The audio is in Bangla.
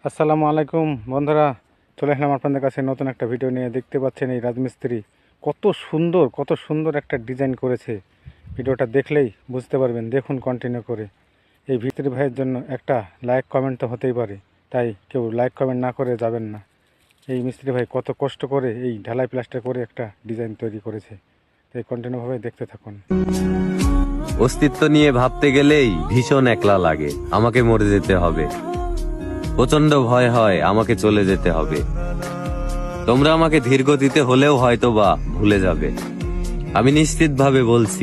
আসসালামু আলাইকুম বন্ধুরা, চলে আসলাম আপনাদের কাছে নতুন একটা ভিডিও নিয়ে। দেখতে পাচ্ছেন এই রাজমিস্ত্রি কত সুন্দর একটা ডিজাইন করেছে। ভিডিওটা দেখলেই বুঝতে পারবেন, দেখুন কন্টিনিউ করে। এই ভিতরি ভাইয়ের জন্য একটা লাইক কমেন্ট তো হতেই পারে, তাই কেউ লাইক কমেন্ট না করে যাবেন না। এই মিস্ত্রি ভাই কত কষ্ট করে এই ঢালাই প্লাস্টার করে একটা ডিজাইন তৈরি করেছে, তাই কন্টিনিউভাবে দেখতে থাকুন। অস্তিত্ব নিয়ে ভাবতে গেলেই ভীষণ একলা লাগে। আমাকে মরে যেতে হবে, প্রচন্ড ভয় হয় আমাকে চলে যেতে হবে। তোমরা আমাকে ধীর গতিতে হলেও হয়তো বা ভুলে যাবে। আমি নিশ্চিতভাবে বলছি,